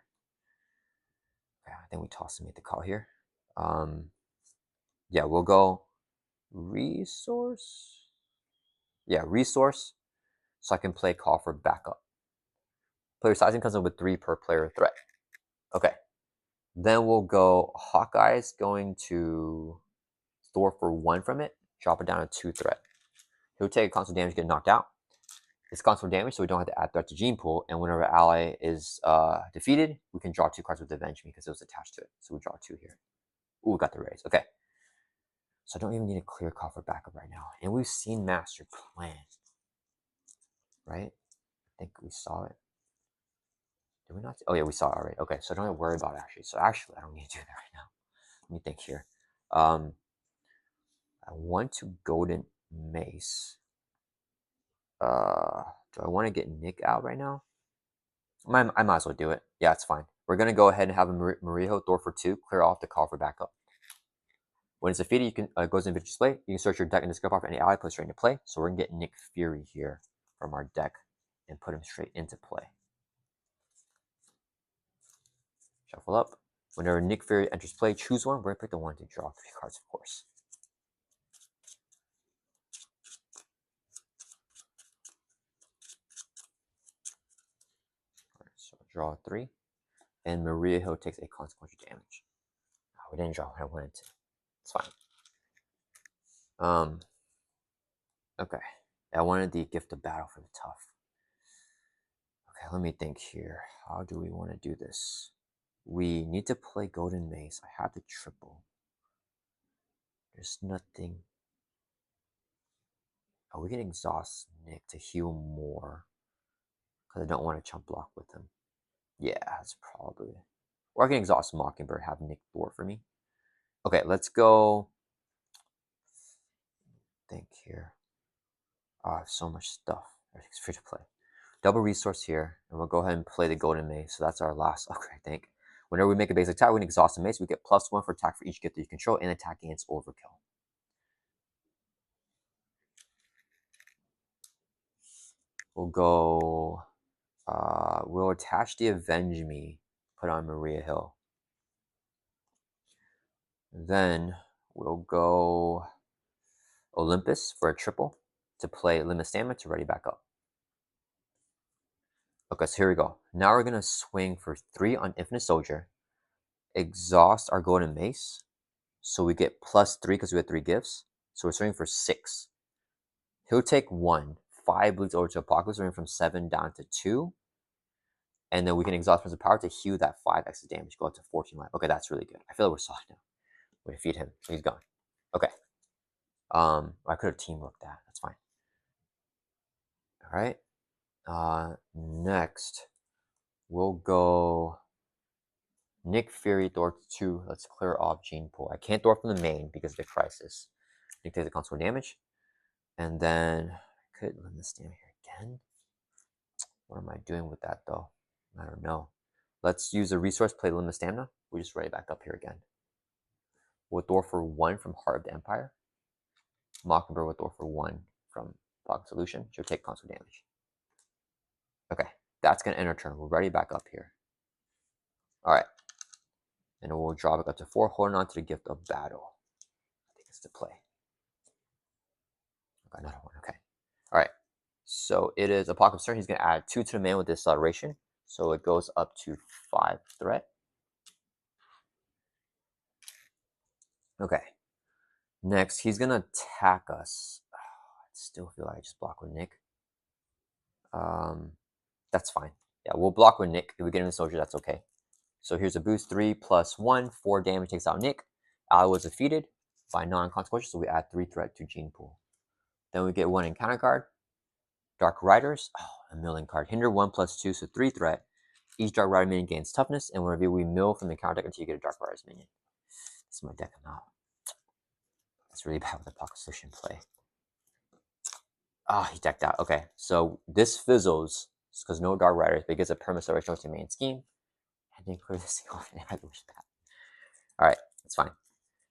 Speaker 1: Okay, I think we toss and make the call here. Yeah, we'll go resource. Yeah, resource. So I can play call for backup. Player sizing comes in with 3 per player threat. Okay. Then we'll go Hawkeye is going to store for 1 from it, drop it down to 2 threat. He'll take a constant damage, get knocked out. It's constant damage, so we don't have to add threat to Gene Pool. And whenever ally is defeated, we can draw 2 cards with Avenge Me because it was attached to it. So we draw 2 here. Ooh, we got the raise. Okay. So I don't even need a clear call for backup right now. And we've seen Master Plan. Right? I think we saw it. Did we not? Oh yeah, we saw it already. Okay, so I don't have to worry about it actually. So actually, I don't need to do that right now. Let me think here. I want to Golden Mace. Do I want to get Nick out right now? I might as well do it. Yeah, it's fine. We're going to go ahead and have a Marijo Thor for 2, clear off the call for backup. When it's defeated, you can goes in display. You can search your deck and discard off any ally, put it straight into play. So we're going to get Nick Fury here from our deck and put him straight into play. Shuffle up. Whenever Nick Fury enters play, choose one. We're going to pick the one to draw 3 cards, of course. All right, so draw 3. And Maria Hill takes a consequential damage. Oh, we didn't draw what I wanted to. It's fine. Okay. I wanted the gift of battle for the tough. Okay, let me think here. How do we want to do this? We need to play Golden Mace. I have the triple. There's nothing. Oh, we can exhaust Nick to heal more. Because I don't want to chump block with him. Yeah, that's probably. Or I can exhaust Mockingbird, have Nick Thor for me. Okay, let's go. Think here. Oh, I have so much stuff. Everything's free to play. Double resource here, and we'll go ahead and play the Golden Mace. So that's our last upgrade, I think. Whenever we make a basic attack, we can exhaust the mace. We get +1 for attack for each gift that you control and attack against overkill. We'll go. We'll attach the Avenge Me, put on Maria Hill. Then we'll go Olympus for a triple to play Limit Stamina to ready back up. Okay, so here we go. Now we're going to swing for 3 on Infinite Soldier, exhaust our Golden Mace, so we get +3 because we had 3 gifts. So we're swinging for 6. He'll take 1 5 bleeds over to Apocalypse, we're going from 7 down to 2. And then we can exhaust Prince of Power to heal that 5 extra damage, go up to 14 life. Okay, that's really good. I feel like we're soft now. We feed him, so he's gone. Okay. I could have teamworked that. That's fine. All right. Next, we'll go Nick Fury Thor 2. Let's clear off Gene Pool. I can't Thor from the main because of the crisis. Nick takes the console damage. And then I could limit the stamina here again. What am I doing with that though? I don't know. Let's use a resource, play limit stamina. We just ready back up here again. We'll Thor for 1 from Heart of the Empire. Mockingbird will Thor for 1 from Pocket Solution. She'll take console damage. Okay, that's gonna end our turn. We're ready back up here. All right. And we'll drop it up to 4, holding on to the Gift of Battle. I think it's to play. Okay, another one. Okay. All right. So it is Apocalypse turn. He's going to add 2 to the man with Deceleration. So it goes up to 5 threat. Okay. Next, he's going to attack us. Oh, I still feel like I just block with Nick. That's fine. Yeah, we'll block with Nick. If we get him a soldier, that's okay. So here's a boost. 3 + 1. 4 damage takes out Nick. Ally was defeated by non-consequential, so we add 3 threat to Gene Pool. Then we get 1 encounter card. Dark Riders. Oh, a milling card. Hinder 1 + 2, so 3 threat. Each Dark Rider minion gains toughness, and whenever we mill from the counter deck until you get a Dark Rider's minion. This is my deck now. It's really bad with the Pocket Solution play. Ah, he decked out. Okay, so this fizzles because no Dark Riders, but it gets a perma celebration to main scheme. And then clear this thing off and I wish that. Alright, that's fine.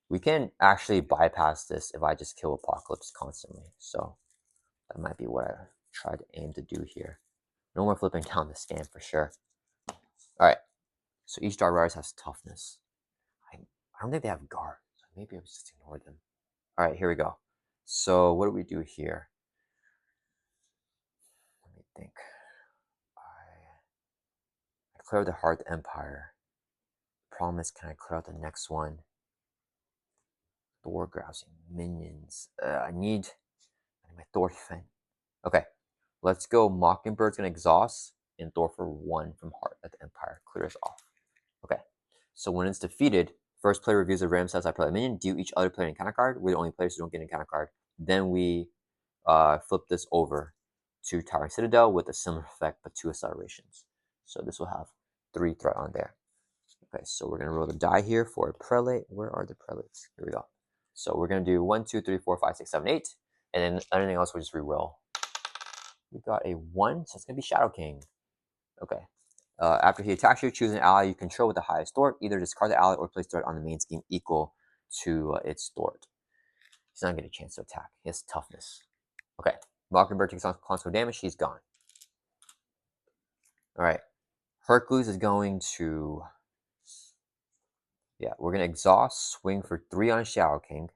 Speaker 1: We can actually bypass this if I just kill Apocalypse constantly. So that might be what I try to aim to do here. No more flipping down the stand for sure. Alright, so each Dark Riders has toughness. I don't think they have guard, so maybe I just ignore them. Alright, here we go. So what do we do here? Let me think. I clear the Heart Empire. Problem is, can I clear out the next one? Thor grousing minions. I need my Thor defense. Okay, let's go. Mockingbird's gonna exhaust and Thor for 1 from Heart at the Empire. Clears off. Okay, so when it's defeated, first player reviews a random size I play a minion. Deal each other player an encounter card. We're the only players who don't get an encounter card. Then we flip this over to Towering Citadel with a similar effect but 2 accelerations. So this will have 3 threat on there. Okay, so we're gonna roll the die here for a prelate. Where are the prelates? Here we go. So we're gonna do 1, 2, 3, 4, 5, 6, 7, 8, and then anything else we'll just re-roll. We got a 1, so it's gonna be Shadow King. Okay. After he attacks you, choose an ally you control with the highest thwart. Either discard the ally or place threat on the main scheme equal to its thwart. He's not gonna get a chance to attack. He has toughness. Okay. Mockingbird takes on console damage. He's gone. All right. Hercules is going to. Yeah, we're gonna exhaust, swing for 3 on Shadow King.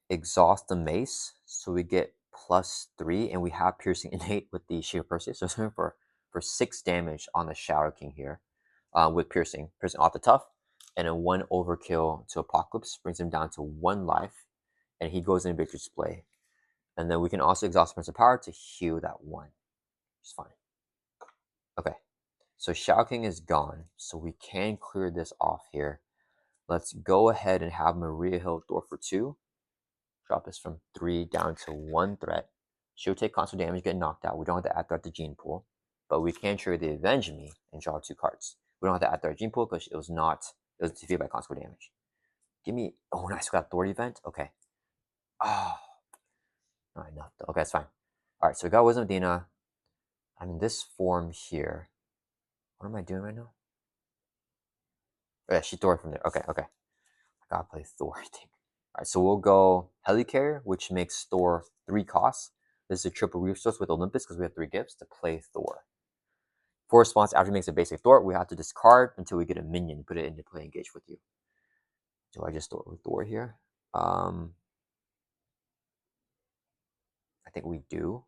Speaker 1: Exhaust the mace, so we get +3, and we have piercing innate with the Shield Perseus. So it's going for 6 damage on the Shadow King here, with piercing off the tough, and then 1 overkill to Apocalypse brings him down to 1 life, and he goes in victory display. And then we can also exhaust Prince of Power to heal that 1, which is fine. Okay, so Shadow King is gone, so we can clear this off here. Let's go ahead and have Maria Hill Thor for 2. Drop this from 3 down to 1 threat. She'll take constant damage, get knocked out. We don't have to add threat to Gene Pool, but we can trigger the Avenge Me and draw 2 cards. We don't have to add threat to Gene Pool because it was defeated by constant damage. Give me, oh nice, we got Thor event. Okay. Oh, not enough though. Okay, that's fine. All right, so we got Wisdom Dina. I'm in this form here. What am I doing right now? Oh, yeah, she Thor from there. Okay. I gotta play Thor, I think. All right, so we'll go Helicarrier, which makes Thor 3 costs. This is a triple resource with Olympus because we have 3 gifts to play Thor. For response, after he makes a basic Thor, we have to discard until we get a minion, put it into play, engage with you. Do I just Thor with Thor here? I think we do.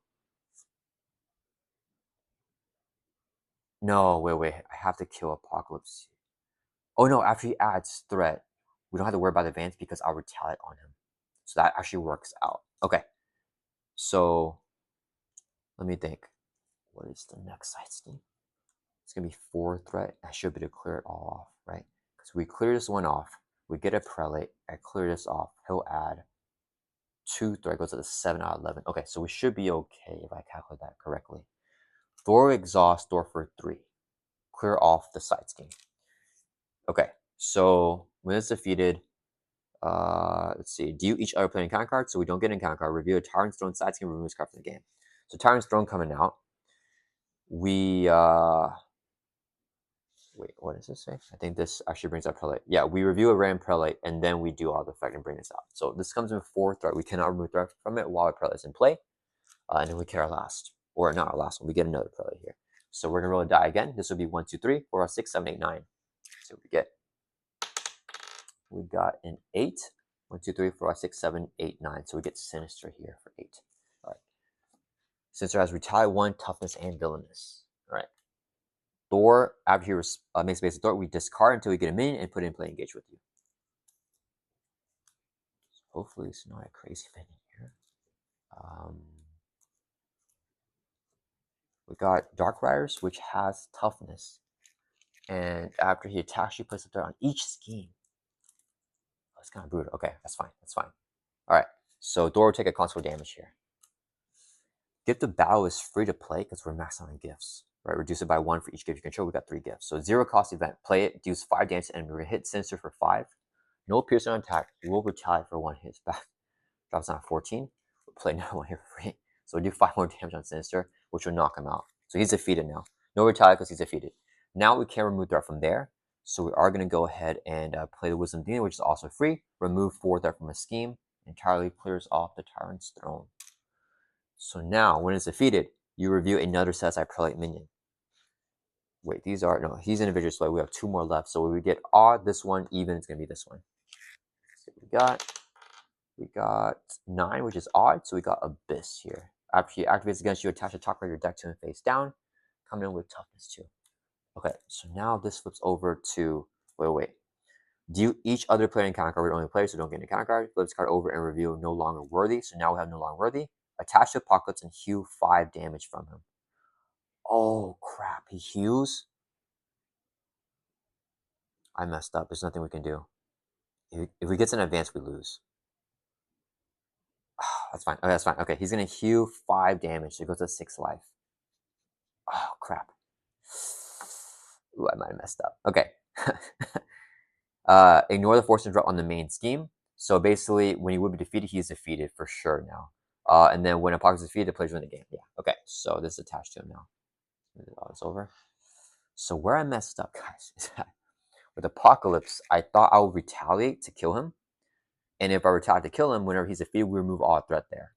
Speaker 1: No, wait. I have to kill Apocalypse. Oh no, after he adds threat, we don't have to worry about advance because I'll retaliate on him. So that actually works out. Okay. So Let me think. What is the next side scheme? It's going to be 4 threat. I should be able to clear it all off, right? Because we clear this one off. We get a prelate. I clear this off. He'll add 2 threat. Goes to the 7 out of 11. Okay, so we should be okay if I calculate that correctly. Thor exhaust, Thor for 3. Clear off the side scheme. Okay, so when it's defeated, let's see. Deal each other player encounter card, so we don't get an encounter card. Review a Tyrant's Throne side scheme, remove this card from the game. So Tyrant's Throne coming out. We wait, what does this say? I think this actually brings up prelate. Yeah, we review a random prelate and then we do all the effect and bring this out. So this comes in 4 threat. We cannot remove threat from it while a prelate is in play. And then we get our last, or not our last one. We get another prelate here. So we're gonna roll a die again. This will be 1, 2, 3, 4, 5, 6, 7, 8, 9. So we get. We got an 8. 1, 2, 3, 4, 5, 6, 7, 8, 9. So we get Sinister here for 8. All right. Sinister has Retaliate 1, Toughness, and Villainous. All right. Thor, after he makes a basic Thor, we discard until we get a minion and put it in play, engage with you. So hopefully it's not a crazy minion here. We got Dark Riders, which has Toughness. And after he attacks, you place a threat on each scheme. Oh, it's kind of brutal. Okay, that's fine. That's fine. All right. So Thor will take a console damage here. Gift of Battle is free to play because we're maxed out on gifts. Right, reduce it by 1 for each gift you control. We got 3 gifts. So 0 cost event. Play it, deals 5 damage, and we're gonna hit Sinister for 5. No piercing on attack. We'll retaliate for 1 hit back. Drops down 14. We'll play another one here for free. So we do 5 more damage on Sinister, which will knock him out. So he's defeated now. No retaliate because he's defeated. Now we can remove threat from there. So we are gonna go ahead and play the Wisdom Demon, which is also free. Remove 4 threat from a scheme. Entirely clears off the Tyrant's Throne. So now, when it's defeated, you review another set aside prelate minion. Wait, these are, no, he's individual, so we have 2 more left. So we get odd, this one, even, it's going to be this one. So we got 9, which is odd, so we got Abyss here. After he activates against you, attach a top card of your deck to him face down. Come in with Toughness 2. Okay, so now this flips over to, wait. Deal each other player encounter card with only player, so don't get an encounter card. Flip this card over and reveal no longer worthy. So now we have no longer worthy. Attach to Apocalypse and heal 5 damage from him. Oh crap, he heals? I messed up. There's nothing we can do. If we get an advance, we lose. Oh, that's fine. Okay, that's fine. Okay, he's gonna heal 5 damage, so he goes to 6 life. Oh crap. Ooh, I might have messed up. Okay. Ignore the force and drop on the main scheme. So basically, when he would be defeated, he's defeated for sure now. And then when Apocalypse is defeated, the players win the game. Yeah. Okay. So this is attached to him now. It's over. So where I messed up, guys, is that with Apocalypse, I thought I would retaliate to kill him. And if I retaliate to kill him, whenever he's defeated, we remove all threat there.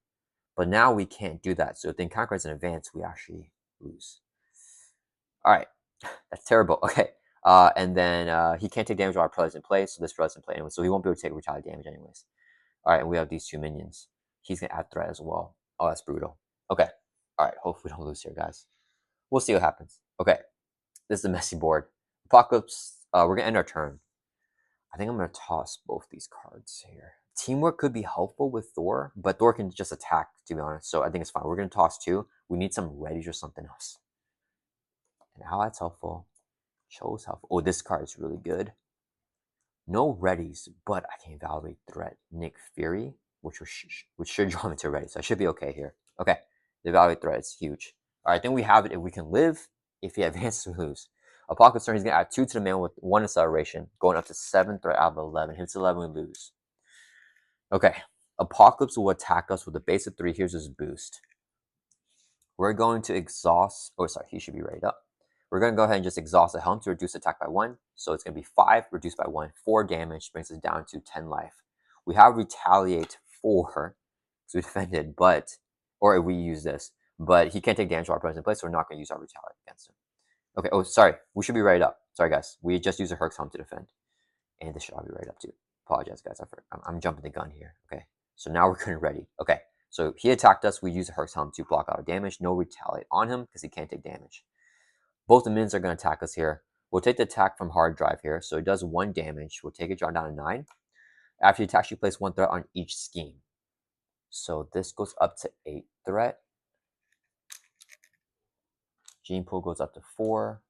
Speaker 1: But now we can't do that. So if the encounter is in advance, we actually lose. All right. That's terrible. Okay. And then he can't take damage while our prelate is in play, so this prelate is in play anyway, so he won't be able to take retaliate damage anyways. All right, and we have these 2 minions. He's gonna add threat as well. Oh, that's brutal. Okay. All right, hopefully we don't lose here, guys. We'll see what happens. Okay, this is a messy board. Apocalypse, we're gonna end our turn. I think I'm gonna toss both these cards here. Teamwork could be helpful with Thor, but Thor can just attack, to be honest, so I think it's fine. We're gonna toss 2. We need some readies or something else. And how that's helpful. Chose helpful. Oh, this card is really good. No readies, but I can evaluate threat. Nick Fury, which should draw me to ready, so I should be okay here. Okay, the evaluate threat is huge. All right, I think we have it. If we can live, if he advances, we lose. Apocalypse turn, he's gonna add 2 to the mail with 1 acceleration, going up to 7 threat out of 11. Hits 11, we lose. Okay, Apocalypse will attack us with a base of 3. Here's his boost. We're going to exhaust. Oh, sorry, he should be ready up. We're going to go ahead and just exhaust the helm to reduce attack by 1. So it's going to be 5 reduced by 1. 4 damage brings us down to 10 life. We have retaliate 4 because we defended, or if we use this, but he can't take damage while our presence in place, so we're not going to use our retaliate against him. Okay, oh, sorry. We should be ready up. Sorry, guys. We just used a Herc's helm to defend. And this should all be ready up too. Apologize, guys. I'm jumping the gun here. Okay, so now we're getting ready. Okay, so he attacked us. We use a Herc's helm to block out damage. No retaliate on him because he can't take damage. Both the minions are going to attack us here. We'll take the attack from hard drive here. So it does 1 damage. We'll take it, draw down to 9. After he attacks, you place 1 threat on each scheme. So this goes up to 8 threat. Gene Pool goes up to 4.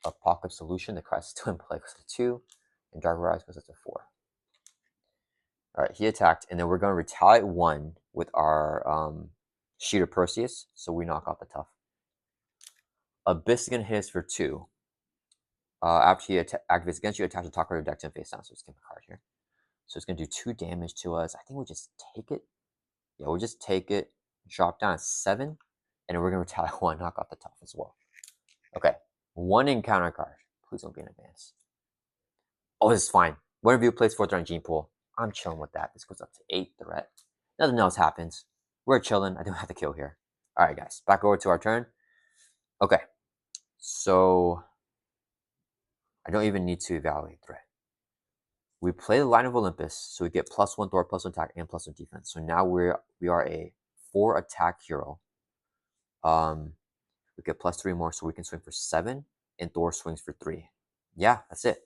Speaker 1: Apocalypse Solution, the Crisis Twin Play goes to 2. And Dark Rise goes up to 4. Alright, he attacked, and then we're going to retaliate 1 with our Sheet of Perseus, so we knock out the Tough. Abyss is going to hit us for 2. After he activates against you, attach a top card of your deck to face down, so let's give him a card here. So it's going to do 2 damage to us. I think we'll just take it. Yeah, we'll just take it, drop down 7, and then we're going to retaliate 1, knock out the Tough as well. Okay, 1 encounter card. Please don't be in advance. Oh, this is fine. Whenever you place 4th round Gene Pool, I'm chilling with that. This goes up to 8 threat. Nothing else happens. We're chilling. I don't have to kill here. Alright, guys. Back over to our turn. Okay. So, I don't even need to evaluate threat. We play the Line of Olympus, so we get +1 Thor, +1 attack, and +1 defense. So now we are a 4 attack hero. We get +3 more, so we can swing for 7, and Thor swings for 3. Yeah, that's it.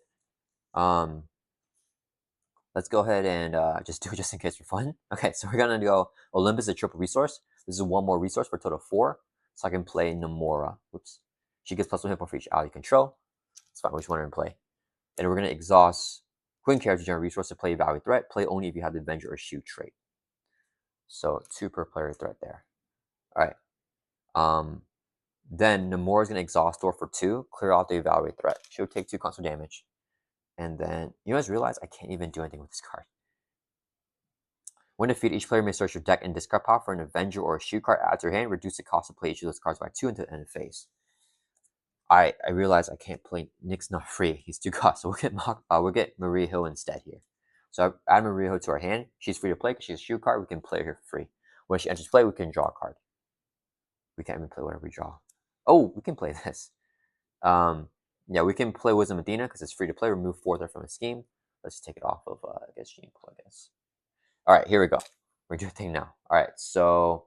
Speaker 1: Let's go ahead and just do it just in case for fun. Okay, so we're gonna go Olympus, a triple resource. This is 1 more resource for a total of 4. So I can play Nomura. Oops. She gets +1 hit point for each ally you control. That's fine, which one I'm gonna play. And we're gonna exhaust Queen character generate resource to play Evaluate Threat. Play only if you have the Avenger or Shoot trait. So 2 per player threat there. Alright. Then Nomura is gonna exhaust Thor for 2, clear out the Evaluate Threat. She'll take 2 constant damage. And then, you guys realize I can't even do anything with this card. When defeated, each player may search your deck and discard power for an Avenger or a Shoot card, add to your hand, reduce the cost to play each of those cards by 2 until the end of phase. I realize I can't play, Nick's not free, he's 2 costs, so we'll get Maria Hill instead here. So I add Maria Hill to our hand, she's free to play because she's a Shoot card, we can play her for free. When she enters play, we can draw a card. We can't even play whatever we draw. Oh, we can play this. Yeah, we can play Wisdom Athena because it's free to play. Remove 4 there from the scheme. Let's take it off of, I guess, Gene Pool, I guess. All right, here we go. We're doing a thing now. All right, so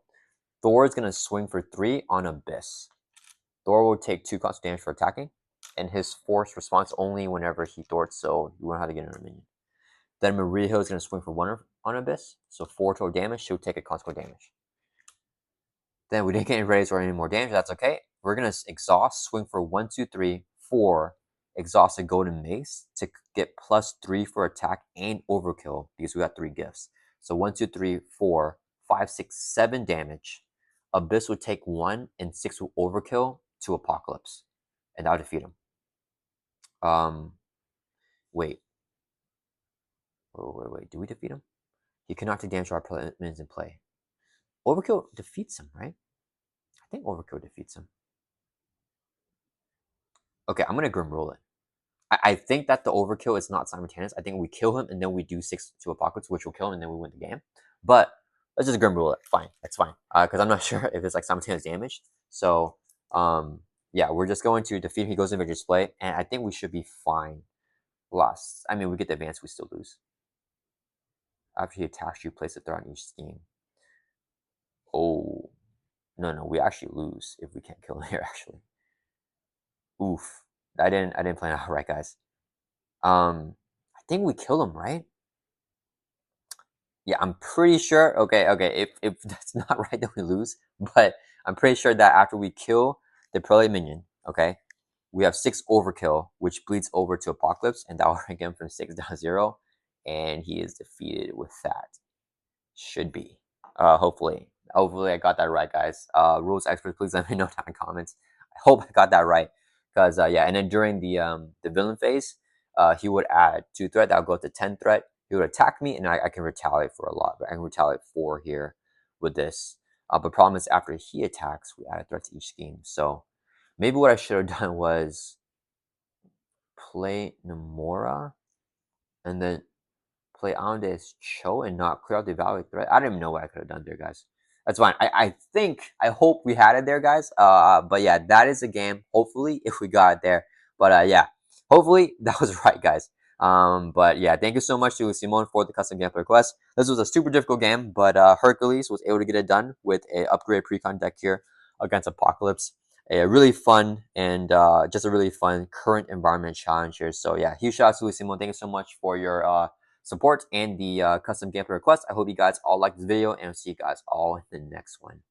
Speaker 1: Thor is going to swing for 3 on Abyss. Thor will take 2 constant damage for attacking, and his force response only whenever he thwarts, so you won't have to get another minion. Then Maria Hill is going to swing for 1 on Abyss, so 4 total damage. She'll take a consequent damage. Then we didn't get any raise or any more damage. That's okay. We're going to exhaust, swing for 1, 2, 3, 4, exhaust a golden mace to get +3 for attack and overkill because we got 3 gifts. So 1, 2, 3, 4, 5, 6, 7 damage. Abyss would take 1 and 6 will overkill to Apocalypse, and that'll defeat him. Wait. Do we defeat him? He cannot take damage to our minions in play. Overkill defeats him, right? I think Overkill defeats him. Okay, I'm gonna Grim Roll it. I think that the Overkill is not simultaneous. I think we kill him and then we do 6 to Apocalypse, which will kill him, and then we win the game. But let's just Grim Roll it. Fine, that's fine. Because I'm not sure if it's like simultaneous damage. So yeah, we're just going to defeat him. He goes into display, and I think we should be fine. Lost. I mean, we get the advance, we still lose. After he attacks you, place a threat on each scheme. Oh, no, we actually lose if we can't kill him here. Actually, oof. I didn't plan out right, guys. I think we kill him, right? Yeah, I'm pretty sure. Okay. If that's not right, then we lose. But I'm pretty sure that after we kill the prelate minion, okay, we have 6 overkill, which bleeds over to Apocalypse, and that will rank him from 6 down to 0, and he is defeated with that. Should be. Hopefully I got that right, guys. Rules experts, please let me know down in the comments. I hope I got that right, because yeah. And then during the villain phase, he would add 2 threat. That'll go up to 10 threat. He would attack me, and I can retaliate for a lot. But I can retaliate 4 here with this. But problem is, after he attacks, we add a threat to each scheme. So maybe what I should have done was play Nomura, and then play Andes Cho and not clear out the Evaluate threat. I don't even know what I could have done there, guys. That's fine. I hope we had it there, guys. But yeah, that is a game. Hopefully, if we got it there. But yeah, hopefully that was right, guys. But yeah, thank you so much to Loussimon for the custom gameplay request. This was a super difficult game, but Hercules was able to get it done with a upgraded Precon deck here against Apocalypse. A really fun and just a really fun current environment challenge here. So yeah, huge shout out to Loussimon. Thank you so much for your support and the custom gameplay request. I hope you guys all liked this video, and I'll see you guys all in the next one.